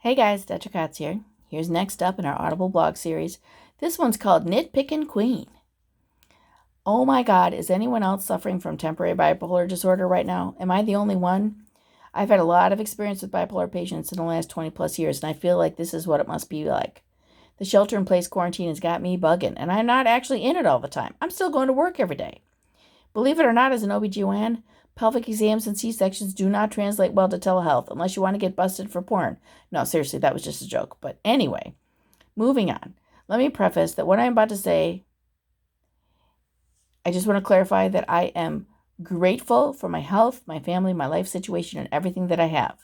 Hey guys, Dr. Katz here. Here's next up in our Audible blog series. This one's called Nitpicking Queen. Oh my God, is anyone else suffering from temporary bipolar disorder right now? Am I the only one? I've had a lot of experience with bipolar patients in the last 20 plus years, and I feel like this is what it must be like. The shelter-in-place quarantine has got me bugging, and I'm not actually in it all the time. I'm still going to work every day. Believe it or not, as an OB/GYN, pelvic exams and C-sections do not translate well to telehealth unless you want to get busted for porn. No, seriously, that was just a joke. But anyway, moving on. Let me preface that what I'm about to say, I just want to clarify that I am grateful for my health, my family, my life situation, and everything that I have.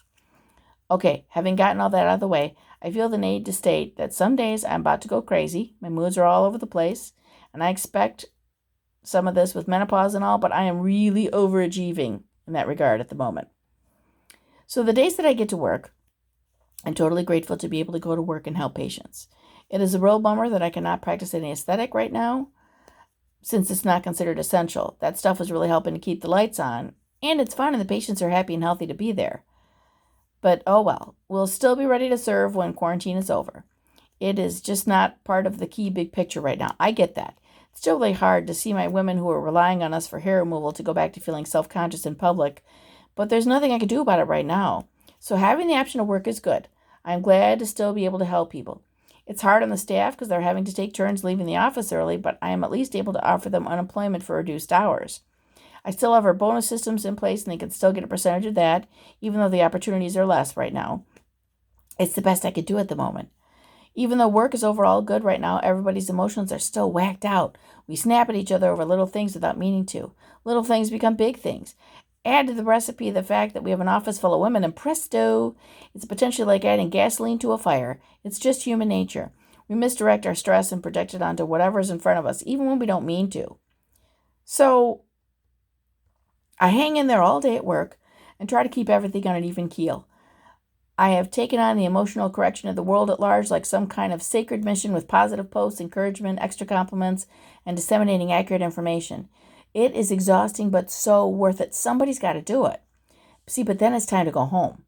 Okay, having gotten all that out of the way, I feel the need to state that some days I'm about to go crazy. My moods are all over the place, and I expect some of this with menopause and all, but I am really overachieving in that regard at the moment. So the days that I get to work, I'm totally grateful to be able to go to work and help patients. It is a real bummer that I cannot practice any aesthetic right now since it's not considered essential. That stuff was really helping to keep the lights on, and it's fun and the patients are happy and healthy to be there. But oh well, we'll still be ready to serve when quarantine is over. It is just not part of the key big picture right now. I get that. It's still really hard to see my women who are relying on us for hair removal to go back to feeling self-conscious in public, but there's nothing I can do about it right now. So having the option to work is good. I'm glad to still be able to help people. It's hard on the staff because they're having to take turns leaving the office early, but I am at least able to offer them unemployment for reduced hours. I still have our bonus systems in place and they can still get a percentage of that, even though the opportunities are less right now. It's the best I could do at the moment. Even though work is overall good right now, everybody's emotions are still whacked out. We snap at each other over little things without meaning to. Little things become big things. Add to the recipe the fact that we have an office full of women, and presto, it's potentially like adding gasoline to a fire. It's just human nature. We misdirect our stress and project it onto whatever's in front of us, even when we don't mean to. So I hang in there all day at work and try to keep everything on an even keel. I have taken on the emotional correction of the world at large like some kind of sacred mission with positive posts, encouragement, extra compliments, and disseminating accurate information. It is exhausting, but so worth it. Somebody's got to do it. See, but then it's time to go home.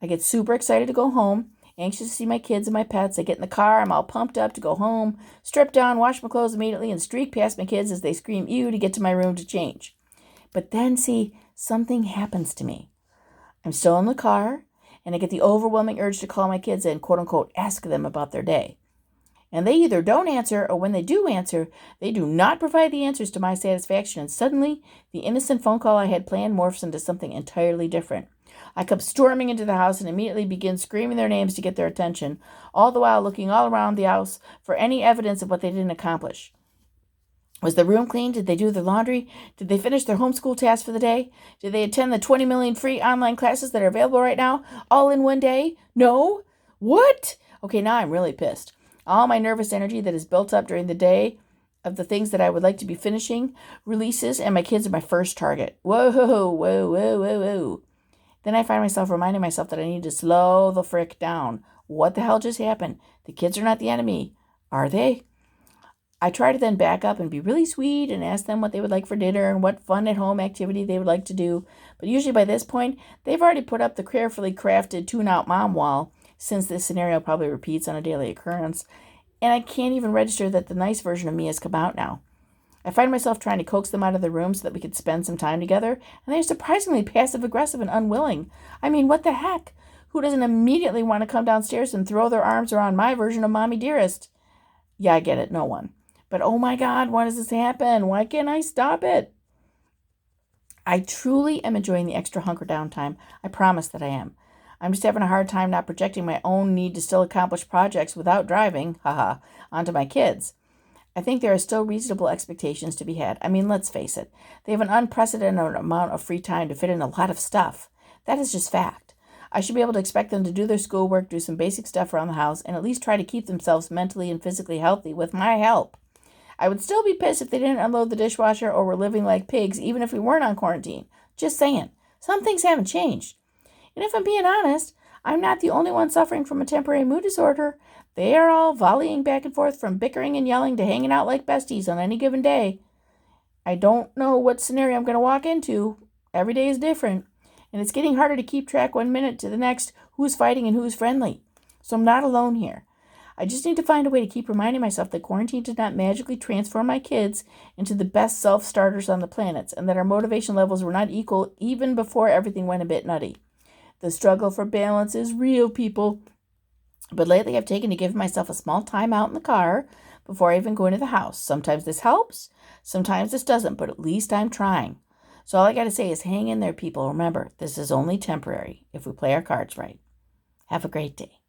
I get super excited to go home, anxious to see my kids and my pets. I get in the car, I'm all pumped up to go home, strip down, wash my clothes immediately, and streak past my kids as they scream ew to get to my room to change. But then, see, something happens to me. I'm still in the car, and I get the overwhelming urge to call my kids and, quote unquote, ask them about their day. And they either don't answer, or when they do answer, they do not provide the answers to my satisfaction. And suddenly, the innocent phone call I had planned morphs into something entirely different. I come storming into the house and immediately begin screaming their names to get their attention, all the while looking all around the house for any evidence of what they didn't accomplish. Was the room clean? Did they do their laundry? Did they finish their homeschool tasks for the day? Did they attend the 20 million free online classes that are available right now, all in one day? No? What? Okay, now I'm really pissed. All my nervous energy that is built up during the day of the things that I would like to be finishing releases, and my kids are my first target. Whoa, whoa, whoa, whoa, whoa. Then I find myself reminding myself that I need to slow the frick down. What the hell just happened? The kids are not the enemy, are they? I try to then back up and be really sweet and ask them what they would like for dinner and what fun at home activity they would like to do. But usually by this point, they've already put up the carefully crafted tune-out mom wall, since this scenario probably repeats on a daily occurrence. And I can't even register that the nice version of me has come out now. I find myself trying to coax them out of the room so that we could spend some time together, and they're surprisingly passive-aggressive and unwilling. I mean, what the heck? Who doesn't immediately want to come downstairs and throw their arms around my version of Mommy Dearest? Yeah, I get it, no one. But oh my God, why does this happen? Why can't I stop it? I truly am enjoying the extra hunker down time. I promise that I am. I'm just having a hard time not projecting my own need to still accomplish projects without driving, onto my kids. I think there are still reasonable expectations to be had. I mean, let's face it. They have an unprecedented amount of free time to fit in a lot of stuff. That is just fact. I should be able to expect them to do their schoolwork, do some basic stuff around the house, and at least try to keep themselves mentally and physically healthy with my help. I would still be pissed if they didn't unload the dishwasher or were living like pigs, even if we weren't on quarantine. Just saying. Some things haven't changed. And if I'm being honest, I'm not the only one suffering from a temporary mood disorder. They are all volleying back and forth from bickering and yelling to hanging out like besties on any given day. I don't know what scenario I'm going to walk into. Every day is different. And it's getting harder to keep track 1 minute to the next who's fighting and who's friendly. So I'm not alone here. I just need to find a way to keep reminding myself that quarantine did not magically transform my kids into the best self-starters on the planet, and that our motivation levels were not equal even before everything went a bit nutty. The struggle for balance is real, people. But lately I've taken to giving myself a small time out in the car before I even go into the house. Sometimes this helps, sometimes this doesn't, but at least I'm trying. So all I got to say is hang in there, people. Remember, this is only temporary if we play our cards right. Have a great day.